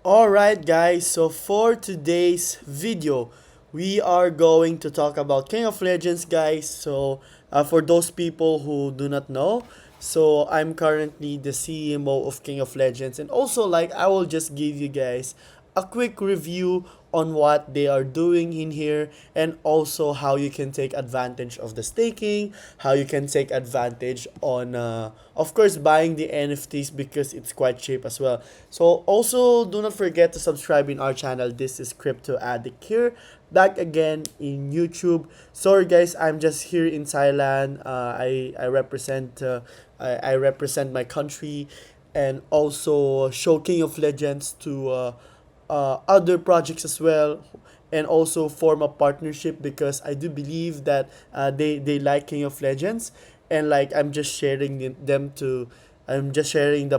Alright guys, so for today's video, we are going to talk about King of Legends guys. For those people who do not know, so I'm currently the CMO of King of Legends, and also I will just give you guys a quick review on what they are doing in here, and also how you can take advantage of the staking, how you can take advantage on of course buying the NFTs because it's quite cheap as well. So also do not forget to subscribe in our channel. This is Crypto Addict here, back again in YouTube. Sorry guys, I'm just here in Thailand. I represent my country, and also show King of Legends to other projects as well, and also form a partnership because I do believe that they like King of Legends, and I'm just sharing the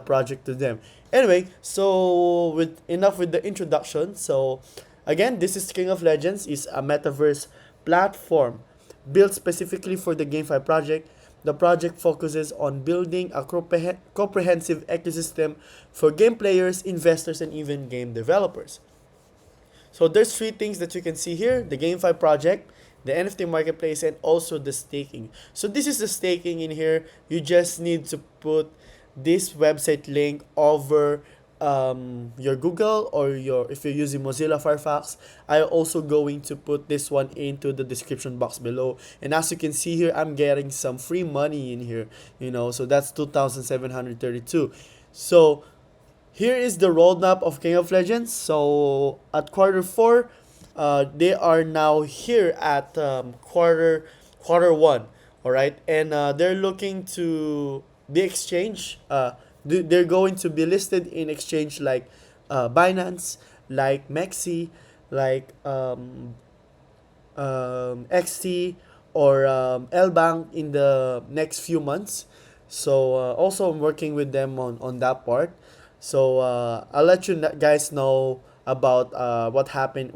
project to them. Anyway, so with enough with the introduction. So again, this is King of Legends is a metaverse platform built specifically for the GameFi project. The project focuses on building a comprehensive ecosystem for game players, investors, and even game developers. So there's three things that you can see here: the GameFi project, the NFT marketplace, and also the staking. So this is the staking in here. You just need to put this website link over your Google, or your if you're using Mozilla Firefox. I also going to put this one into the description box below. And as you can see here, I'm getting some free money in here. So that's 2,732. So here is the roadmap of King of Legends. So at quarter 4, they are now here at quarter 1. All right, and they're looking to the exchange. They're going to be listed in exchange like Binance, like Mexi, like XT, or Lbank in the next few months. So also I'm working with them on that part. So I'll let you guys know about what's happening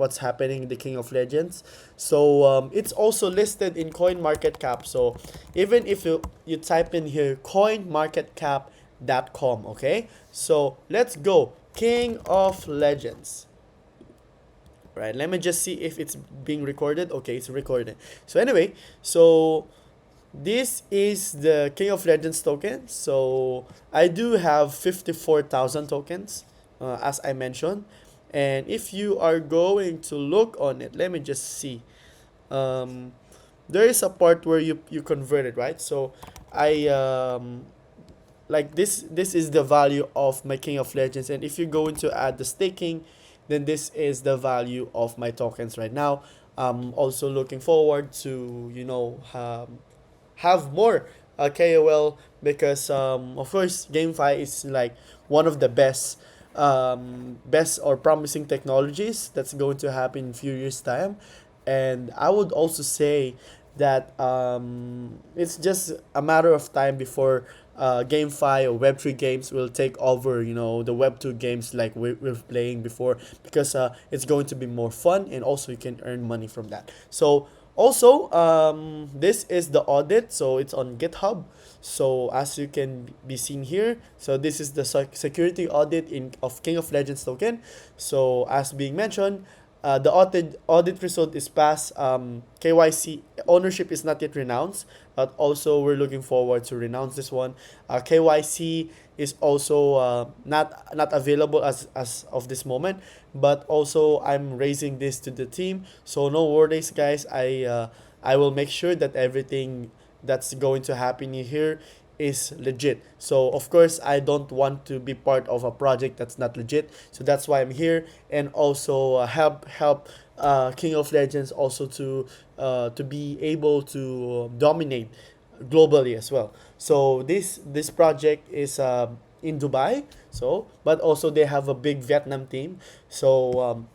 in the King of Legends. So it's also listed in Coin Market Cap. So even if you type in here coinmarketcap.com, okay? So let's go King of Legends. Right, let me just see if it's being recorded. Okay, it's recorded. So anyway, so this is the King of Legends token. So I do have 54,000 tokens, as I mentioned. And if you are going to look on it, let me just see. Um, there is a part where you convert it, right? So I like this is the value of my King of Legends, and if you're going to add the staking, then this is the value of my tokens right now. I'm also looking forward to have more KOL, because of course GameFi is like one of the best or promising technologies that's going to happen in few years time. And I would also say that it's just a matter of time before GameFi or Web3 games will take over, the Web2 games like we're playing before, because it's going to be more fun, and also you can earn money from that. So also, this is the audit, so it's on GitHub. So as you can be seen here, so this is the security audit in of King of Legends token. So as being mentioned, the audit result is passed. KYC ownership is not yet renounced, but also we're looking forward to renounce this one. KYC is also not available as of this moment, but also I'm raising this to the team. So no worries, guys. I will make sure that everything that's going to happen here is legit. So of course I don't want to be part of a project that's not legit. So that's why I'm here, and also help King of Legends also to be able to dominate globally as well. So this project is in Dubai. So but also they have a big Vietnam team. So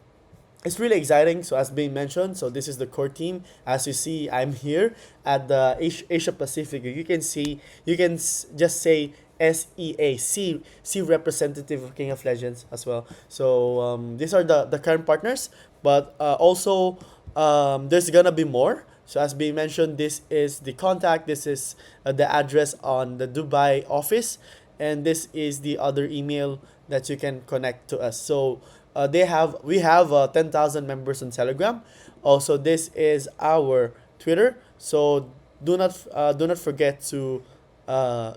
it's really exciting. So as being mentioned, so this is the core team. As you see, I'm here at the Asia Pacific. You can see, just say SEA, representative of King of Legends as well. So these are the current partners, but also there's gonna be more. So as being mentioned, this is the contact. This is the address on the Dubai office, and this is the other email that you can connect to us. So we have 10,000 members on Telegram. Also, this is our Twitter. So do not forget to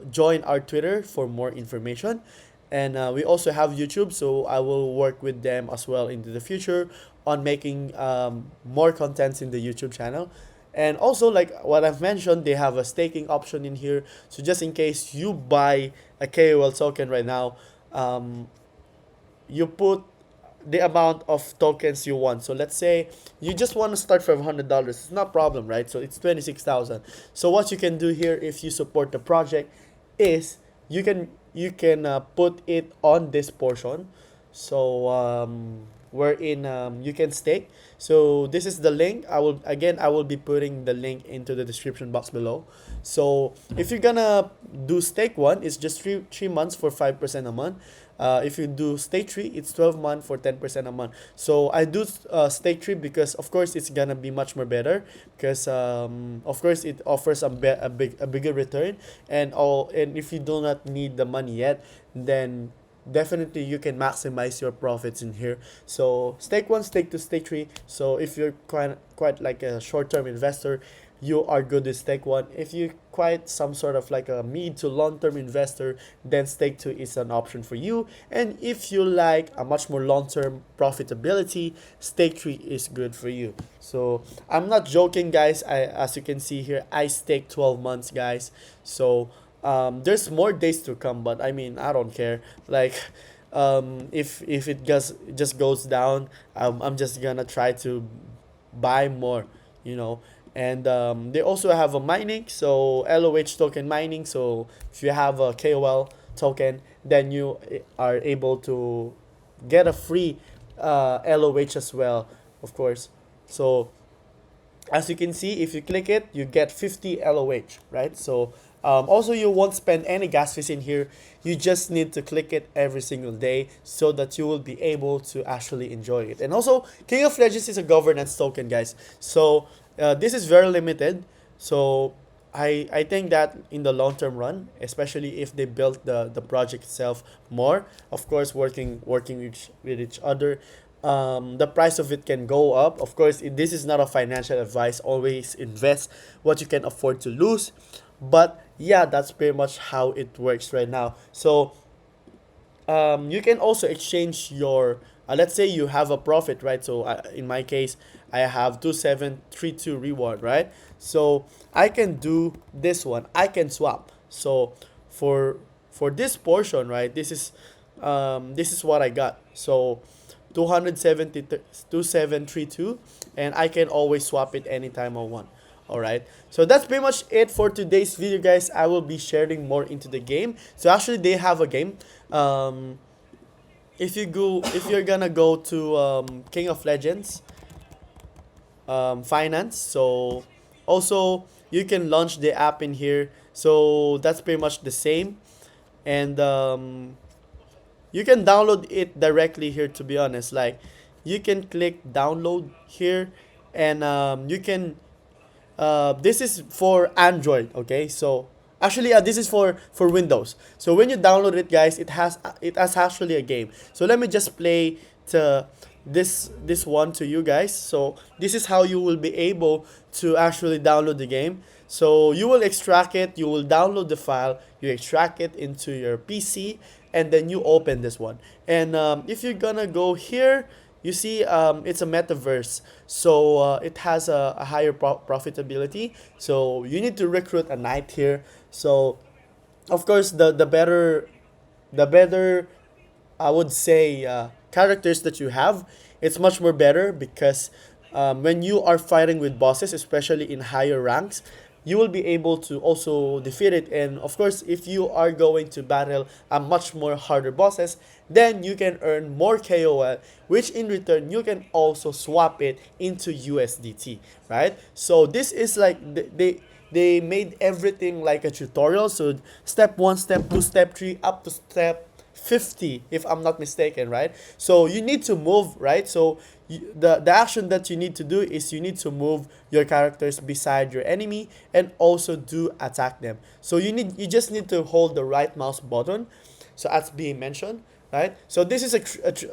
join our Twitter for more information. And we also have YouTube, so I will work with them as well into the future on making more contents in the YouTube channel. And also, like what I've mentioned, they have a staking option in here. So just in case you buy a KOL token right now, um, you put the amount of tokens you want. So let's say you just want to start from $100. It's not a problem, right? So it's 26,000. So what you can do here if you support the project is you can put it on this portion. So wherein you can stake. So this is the link. I will be putting the link into the description box below. So if you're gonna do stake one, it's just three months for 5% a month. If you do stake three, it's 12 months for 10% a month. So I do stake three because of course it's gonna be much more better because of course it offers a bigger return, and if you do not need the money yet, then definitely you can maximize your profits in here. So stake one, stake two, stake three. So if you're quite like a short-term investor, you are good to stake one. If you quite some sort of like a mid to long-term investor, then stake two is an option for you. And if you like a much more long-term profitability, stake three is good for you. So I'm not joking, guys. As you can see here, I stake 12 months, guys. So there's more days to come, but I mean, I don't care. Like, if it just goes down, I'm just gonna try to buy more, you know. And they also have a mining, so LOH token mining. So if you have a KOL token, then you are able to get a free LOH as well, of course. So as you can see, if you click it, you get 50 LOH, right? So also you won't spend any gas fees in here. You just need to click it every single day so that you will be able to actually enjoy it. And also, King of Legends is a governance token, guys. So this is very limited. So I think that in the long term run, especially if they build the project itself more, of course working with each other, the price of it can go up. Of course, this is not a financial advice. Always invest what you can afford to lose. But yeah, that's pretty much how it works right now. So you can also exchange your let's say you have a profit, right? So in my case, I have 2732 reward, right? So I can do this one, I can swap. So for this portion, right, this is what I got. So 270 2732, and I can always swap it anytime I want. All right, so that's pretty much it for today's video, guys. I will be sharing more into the game. So actually they have a game. If you're gonna go to King of Legends finance, so also you can launch the app in here. So that's pretty much the same. And you can download it directly here, to be honest. Like, you can click download here, and you can this is for Android, okay? So actually, this is for Windows. So when you download it, guys, it has actually a game. So let me just play to this one to you guys. So this is how you will be able to actually download the game. So you will extract it, you will download the file, you extract it into your PC, and then you open this one. And if you're gonna go here, you see it's a metaverse. So it has a higher profitability. So you need to recruit a knight here. So of course, the better I would say characters that you have, it's much more better because when you are fighting with bosses, especially in higher ranks, you will be able to also defeat it. And of course, if you are going to battle a much more harder bosses, then you can earn more KOL, which in return you can also swap it into USDT, right? So this is like they made everything like a tutorial. So step 1, step 2, step 3, up to step 50, if I'm not mistaken, right? So you need to move, right? So the action that you need to do is you need to move your characters beside your enemy and also do attack them. So you just need to hold the right mouse button. So as being mentioned, right? So this is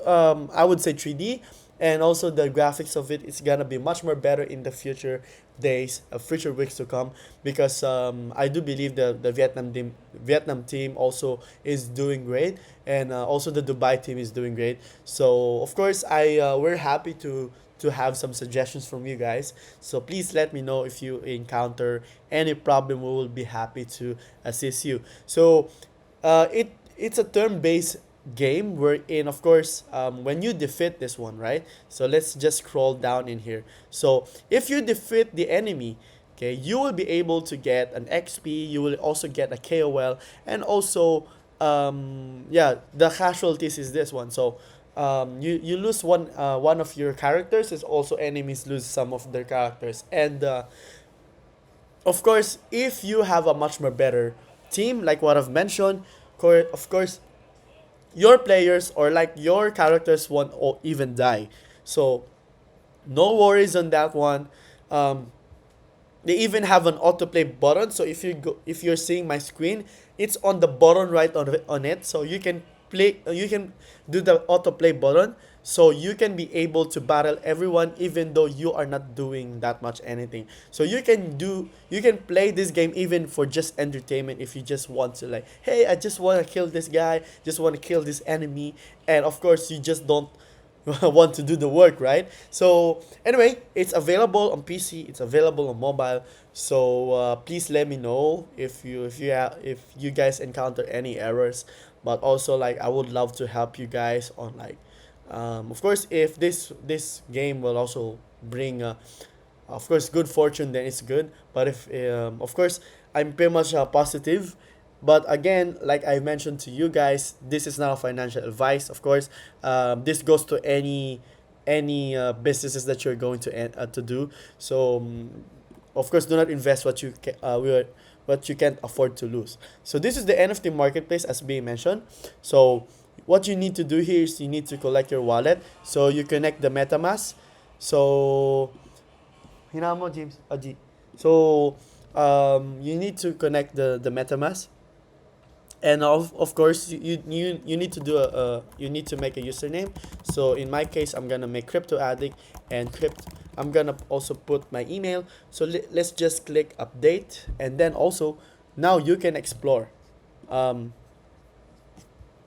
I would say 3D, and also the graphics of it is gonna be much more better in the future days, future weeks to come, because I do believe the Vietnam team also is doing great, and also the Dubai team is doing great. So of course we're happy to have some suggestions from you guys. So please let me know if you encounter any problem. We will be happy to assist you. So it's a turn-based game wherein, of course, when you defeat this one, right? So let's just scroll down in here. So if you defeat the enemy, okay, you will be able to get an XP. You will also get a KOL, and also, yeah, the casualties is this one. So you lose one of your characters, is also enemies lose some of their characters, and of course, if you have a much more better team, like what I've mentioned, of course, your players or like your characters won't even die. So no worries on that one. Um, they even have an autoplay button. So if you're seeing my screen, it's on the bottom right on it. So you can play. You can do the autoplay button. So you can be able to battle everyone even though you are not doing that much anything. So you can play this game even for just entertainment if you just want to, like, hey, I just want to kill this guy, just want to kill this enemy, and of course you just don't want to do the work, right? So anyway, it's available on PC, it's available on mobile. So please let me know if you guys encounter any errors. But also, like, I would love to help you guys on, like, of course, if this game will also bring of course good fortune, then it's good. But if of course, I'm pretty much positive. But again, like I mentioned to you guys, this is not a financial advice. Of course, this goes to any businesses that you're going to do. So of course, do not invest what you can't afford to lose. So this is the NFT marketplace, as being mentioned. So what you need to do here is you need to collect your wallet. So you connect the MetaMask. So hinaan mo, James. G. So you need to connect the MetaMask, and of course you need to do you need to make a username. So in my case, I'm gonna make Crypto Addict, and I'm gonna also put my email. So let's just click update, and then also now you can explore. um,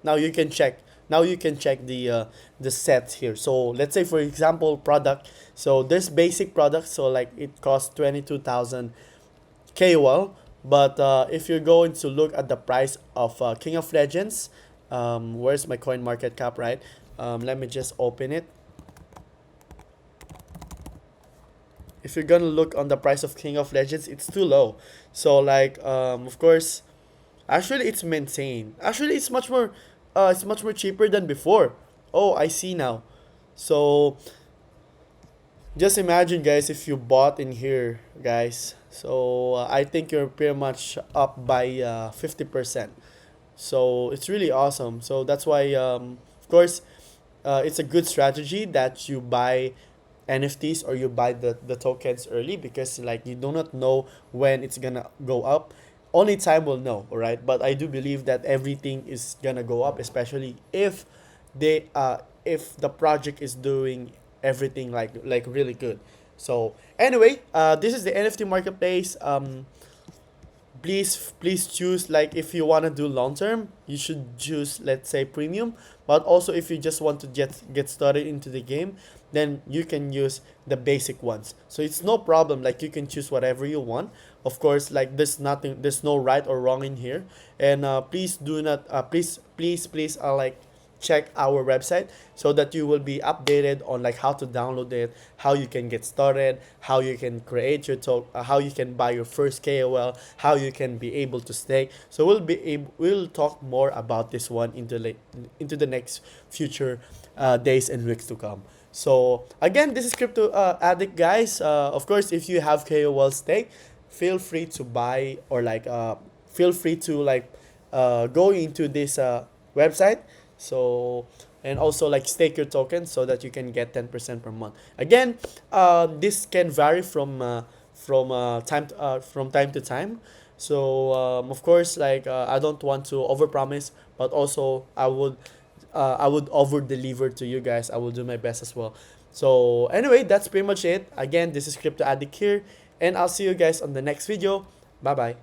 Now you can check. Now you can check the sets here. So let's say, for example, product. So there's basic products. So like it costs 22,000 KOL. But if you're going to look at the price of King of Legends, where's my coin market cap, right? Let me just open it. If you're gonna look on the price of King of Legends, it's too low. So like of course, actually it's maintained. Actually it's much more cheaper than before. Oh, I see now. So just imagine, guys, if you bought in here, guys. So I think you're pretty much up by 50%. So it's really awesome. So that's why, of course, it's a good strategy that you buy NFTs or you buy the tokens early, because like you do not know when it's gonna go up. Only time will know, all right? But I do believe that everything is gonna go up, especially if the project is doing everything like really good. So anyway, this is the NFT marketplace. Please choose, like, if you want to do long term, you should choose, let's say, premium. But also if you just want to get started into the game, then you can use the basic ones. So it's no problem, like you can choose whatever you want. Of course, like there's no right or wrong in here. And please do not please like check our website so that you will be updated on like how to download it, how you can get started, how you can create your how you can buy your first KOL, how you can be able to stake. So we'll talk more about this one into the next future days and weeks to come. So again, this is Crypto Addict, guys. Of course, if you have KOL stake, feel free to buy, or like feel free to like go into this website. So, and also like stake your token so that you can get 10% per month. Again, this can vary from time to time. So of course, like I don't want to overpromise, but also I would over deliver to you guys. I will do my best as well. So anyway, that's pretty much it. Again, this is Crypto Addict here, and I'll see you guys on the next video. Bye bye.